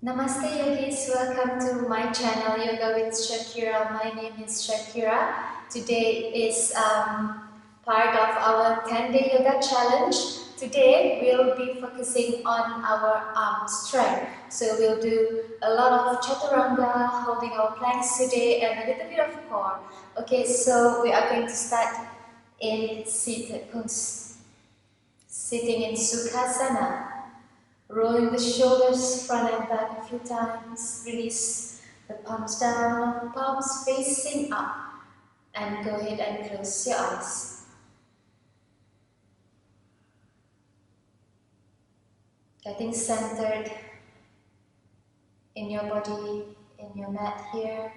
Namaste yogis, welcome to my channel Yoga with Shakira. My name is Shakira. Today is part of our 10-day yoga challenge. Today we'll be focusing on our arm strength. So we'll do a lot of chaturanga, holding our planks today and a little bit of core. Okay, so we are going to start in seated pose. Sitting in Sukhasana. Rolling the shoulders front and back a few times. Release the palms down, palms facing up. And go ahead and close your eyes. Getting centered in your body, in your mat here.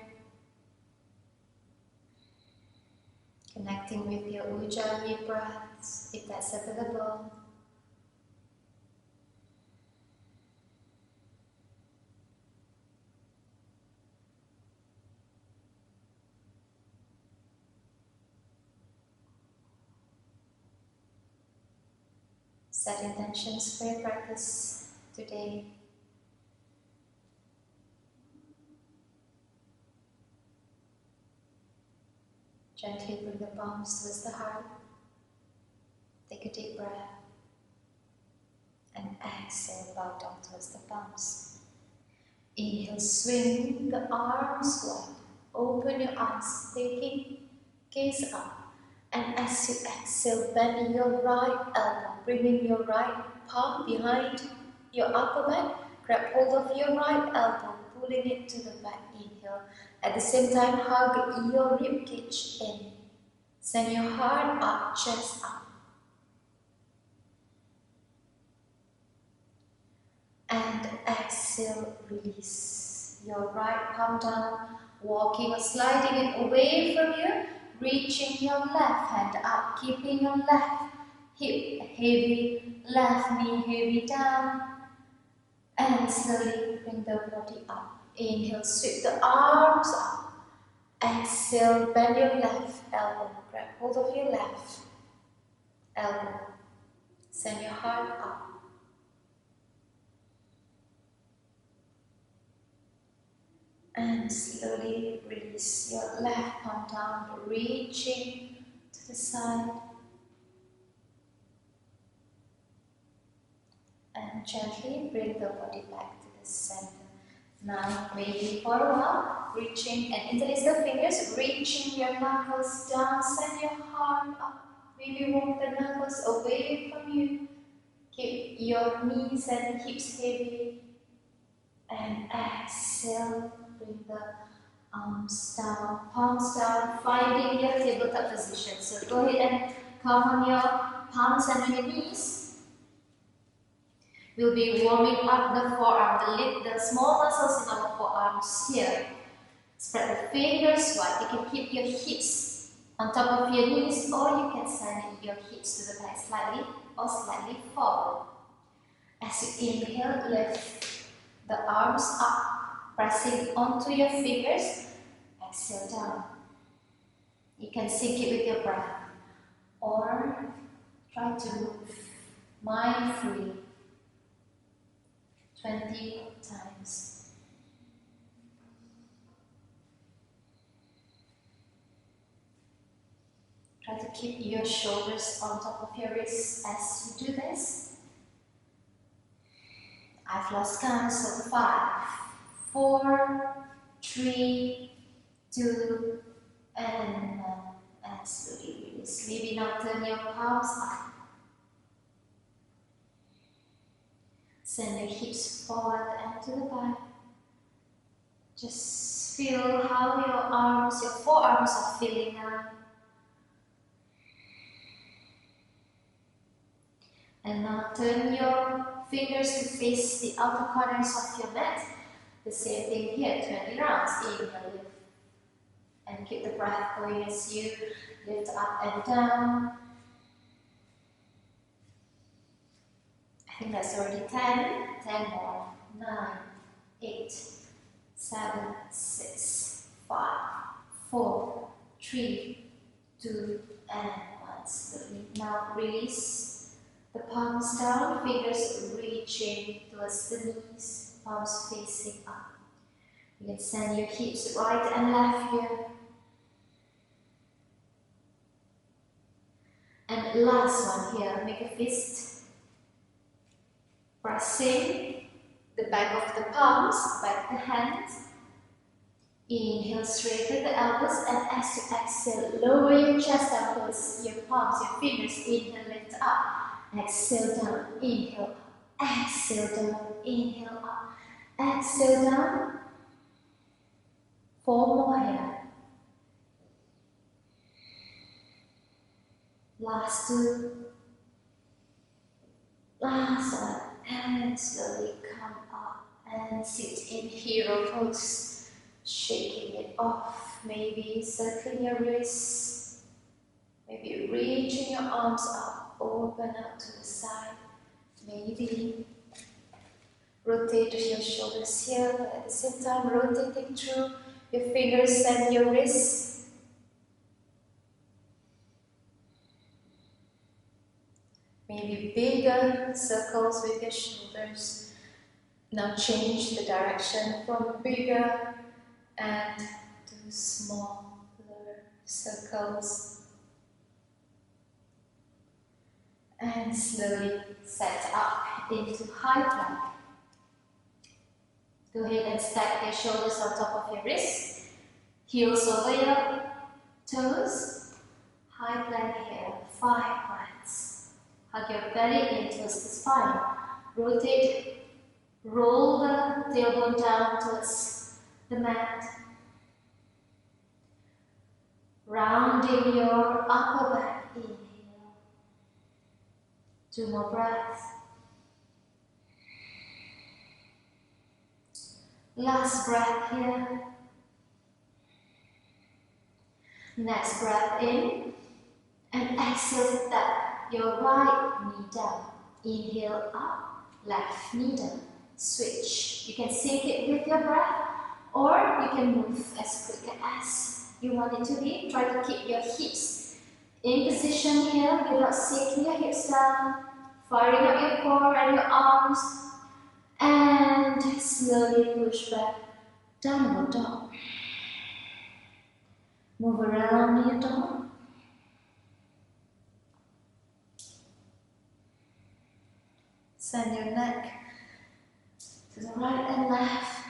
Connecting with your ujjayi breaths, if that's available. Set intentions for your practice today. Gently bring the palms towards the heart. Take a deep breath. And exhale, bow down towards the palms. Inhale, swing the arms wide. Open your eyes, taking gaze up. And as you exhale, bend your right elbow, bringing your right palm behind your upper back. Grab hold of your right elbow, pulling it to the back. Inhale. At the same time, hug your rib cage in. Send your heart up, chest up. And exhale, release your right palm down, walking or sliding it away from you. Reaching your left hand up, keeping your left hip heavy, left knee heavy down. And slowly bring the body up. Inhale, sweep the arms up. Exhale, bend your left elbow. Grab hold of your left elbow. Send your heart up. And slowly release your left palm down, reaching to the side. And gently bring the body back to the center. Now, maybe for a while, reaching and interlace the fingers, reaching your knuckles down, send your heart up. Maybe walk the knuckles away from you. Keep your knees and hips heavy. And exhale, bring the arms down, palms down, finding your tabletop position. So go ahead and come on your palms and your knees. We'll be warming up the forearm, the small muscles in our forearms here. Spread the fingers wide. You can keep your hips on top of your knees, or you can send your hips to the back slightly or slightly forward. As you inhale, lift the arms up, pressing onto your fingers. Exhale down. You can sink it with your breath, or try to move mindfully 20 times. Try to keep your shoulders on top of your wrists as you do this. I've lost count, so 5, 4, 3, 2, and 1. And slowly release. Maybe now turn your palms up. Send your hips forward and to the back. Just feel how your arms, your forearms are feeling now. And now turn your fingers to face the outer corners of your mat. The same thing here, 20 rounds. Inhale, lift. And keep the breath going as you lift up and down. I think that's already 10. 10 more. 9, 8, 7, 6, 5, 4, 3, 2, and 1. Slowly. Now release the palms down, fingers reaching towards the knees. palms facing up. You can send your hips right and left here. And last one here, make a fist. Pressing the back of the palms, back the hands. Inhale, straighten the elbows, and as you exhale, lower your chest down towards your palms, your fingers. Inhale, lift up. Exhale down, inhale up. Exhale down, inhale up. Exhale down. 4 more here. Last 2. Last one. And slowly come up and sit in hero pose. Shaking it off, maybe circling your wrists, maybe reaching your arms up, open up to the side, maybe rotate your shoulders here, but at the same time rotating through your fingers and your wrists. Maybe bigger circles with your shoulders. Now change the direction from bigger and to smaller circles. And slowly set up into high plank. Go ahead and stack your shoulders on top of your wrists. Heels over your toes. High plank here, 5 breaths. Hug your belly in towards the spine. Rotate, roll the tailbone down towards the mat, rounding your upper back. Inhale. 2 more breaths. Last breath here. Next breath in, and exhale, step your right knee down. Inhale up, left knee down. Switch. You can sync it with your breath, or you can move as quick as you want it to be. Try to keep your hips in position here without sinking your hips down. Firing up your core and your arms. And slowly push back. Downward dog. Move around your dog. Send your neck to the right and left.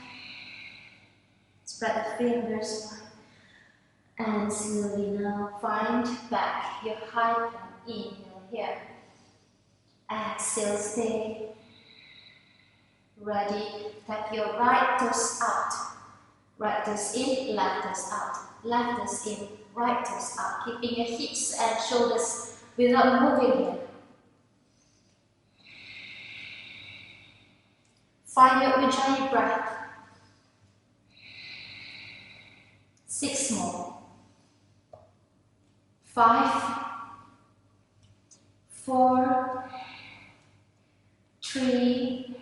Spread the fingers wide. And slowly now find back your high plank. Inhale here. Exhale, stay. Ready. Tap your right toes out. Right toes in, left toes out. Left toes in, right toes out. Keeping your hips and shoulders without moving here. Find your Ujjayi breath. 6 more. 5, 4, 3,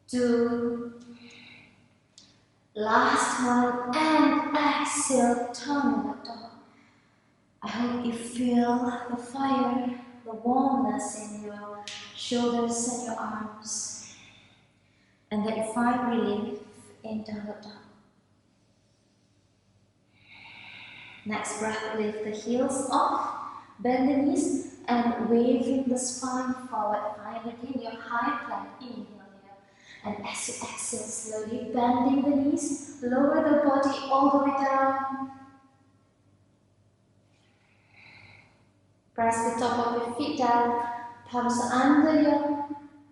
2, last one, and exhale, turn it on. I hope you feel the fire, the warmness in your shoulders and your arms, and that you find relief in downward dog. Next breath, lift the heels off, bend the knees, and waving the spine forward. Find again your high plank. Inhale here. And as you exhale, slowly bending the knees, lower the body all the way down. Press the top of your feet down, palms under your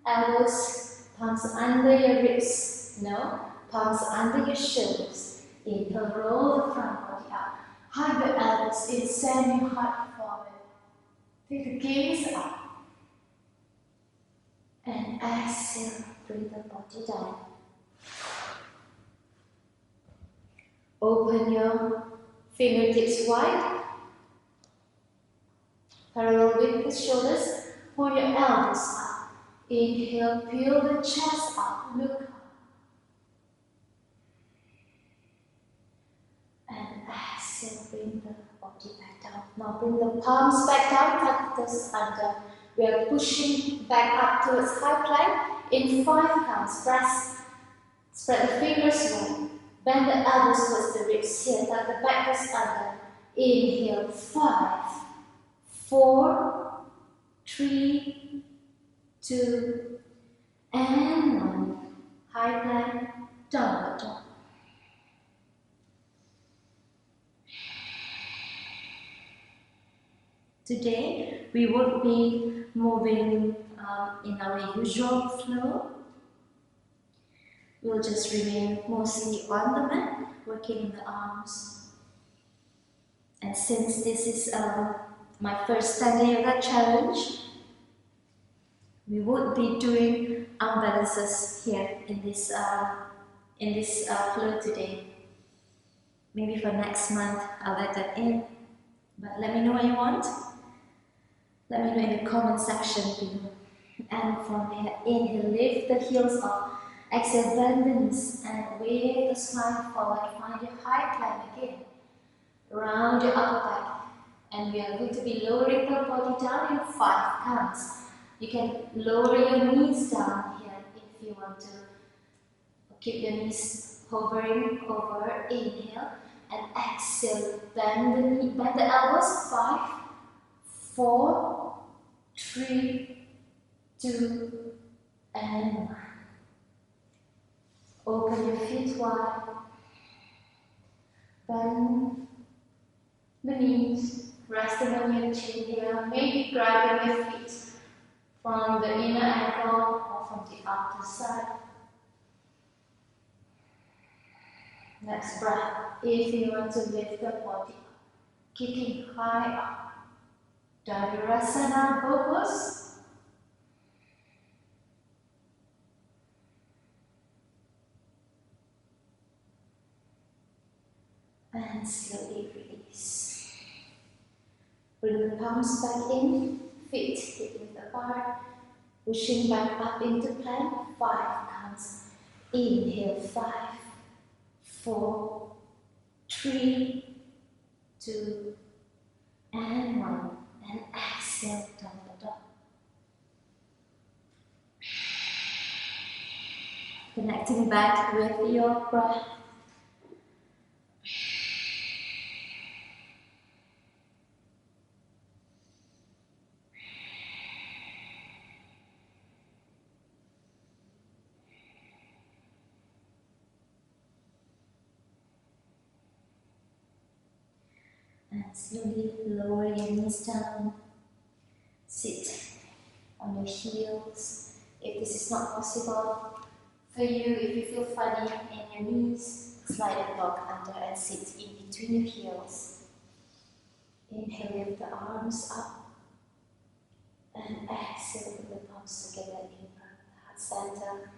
elbows, palms under your ribs. No, palms under your shoulders. Inhale, roll the front body up. Hug your elbows in, send your heart forward. Take the gaze up. And exhale, bring the body down. Open your fingertips wide. Parallel with the shoulders. Pull your elbows up. Inhale, peel the chest up. Look up. And exhale, bring the body back down. Now bring the palms back down, tuck this under. We are pushing back up towards high plank. In 5 counts, press, spread the fingers wide, bend the elbows towards the ribs here, tuck the back goes under. Inhale, 5, 4, 3, 2, and 1. High plank, downward dog. Today, we won't be moving in our usual flow. We'll just remain mostly on the mat, working in the arms. And since this is my first 10-day yoga challenge, we won't be doing arm balances here in this flow today. Maybe for next month, I'll add that in. But let me know what you want. Let me know in the comment section below. And from here, inhale, lift the heels up. Exhale, bend the knees and wave the spine forward. Find your high plank again. Round your upper back. And we are going to be lowering the body down in 5 counts. You can lower your knees down here if you want to. Keep your knees hovering over. Inhale and exhale. Bend the knee, bend the elbows. 5, 4, 3, 2, and 1. Open your feet wide. Bend the knees. Resting on your chin here. Maybe grabbing your feet from the inner ankle or from the outer side. Next breath. If you want to lift the body up, kicking high up. Dhanurasana pose. And slowly release. Bring the palms back in, feet hip width apart, pushing back up into plank, 5 counts. Inhale, 5, 4, 3, 2, and 1. And exhale, downward dog. Connecting back with your breath. And slowly lower your knees down. Sit on your heels. If this is not possible for you, if you feel funny in your knees, slide the block under and sit in between your heels. Inhale, lift the arms up. And exhale, bring the palms together in the heart center.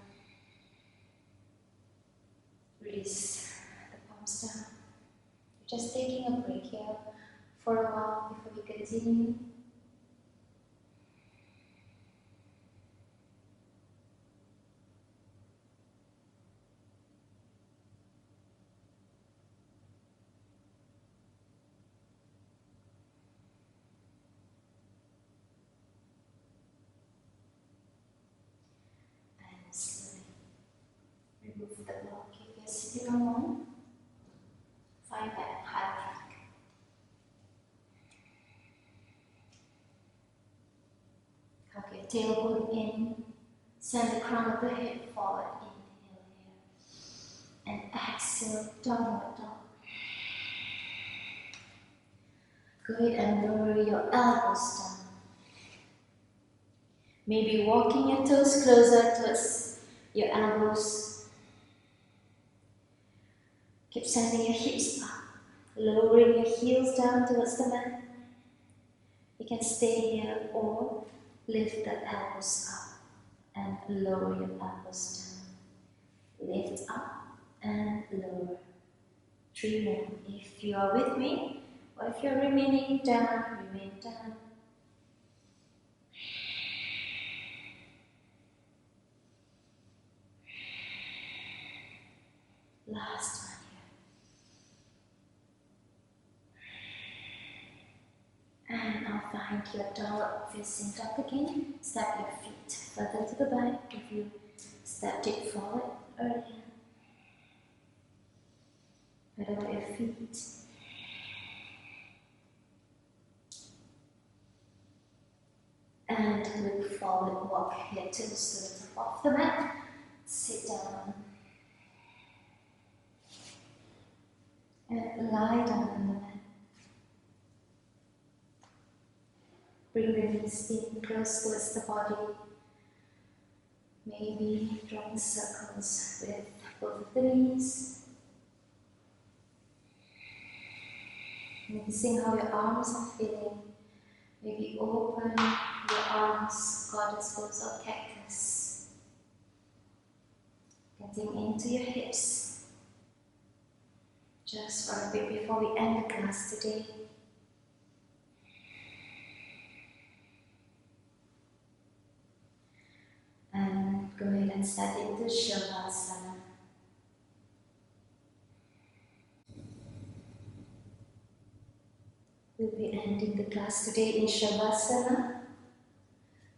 Release the palms down. Just taking a break here for a while before we continue. And slowly remove the block. If you're sitting on one, find that high plank. Hug your tailbone in. Send the crown of the head forward. Inhale here. And exhale, downward dog. Good, and lower your elbows down. Maybe walking your toes closer towards your elbows. Keep sending your hips up. Lowering your heels down towards the mat. You can stay here or lift the elbows up and lower your elbows down. Lift up and lower. 3 more. If you are with me, or if you're remaining down, remain down. Last one here. And now find your downward facing dog again. Step your feet further to the back. If you stepped it forward earlier. Head over your feet. And look forward, walk your toes to the top of the mat. Sit down. And lie down on the mat. Bring the knees in close towards the body. Maybe drawing circles with both of the knees. Noticing how your arms are feeling. Maybe open your arms, goddess pose or cactus. Getting into your hips. Just for a bit before we end the class today. And go ahead and step into Shavasana. We'll be ending the class today in Shavasana.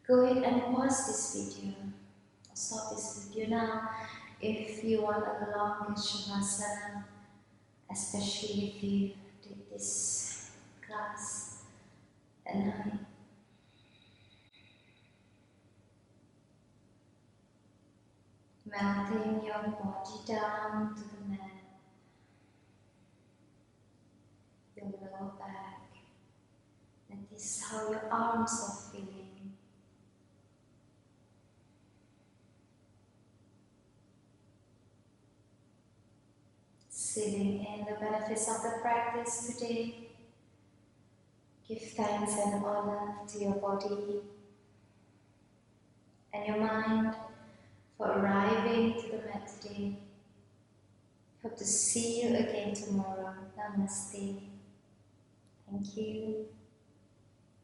Go ahead and pause this video, or stop this video now if you want to go along with Shavasana, especially if you did this class at night. Melting your body down to the mat, your lower back. Notice how your arms are feeling. Sealing in the benefits of the practice today. Give thanks and honor to your body and your mind for arriving to the mat today. Hope to see you again tomorrow. Namaste. Thank you.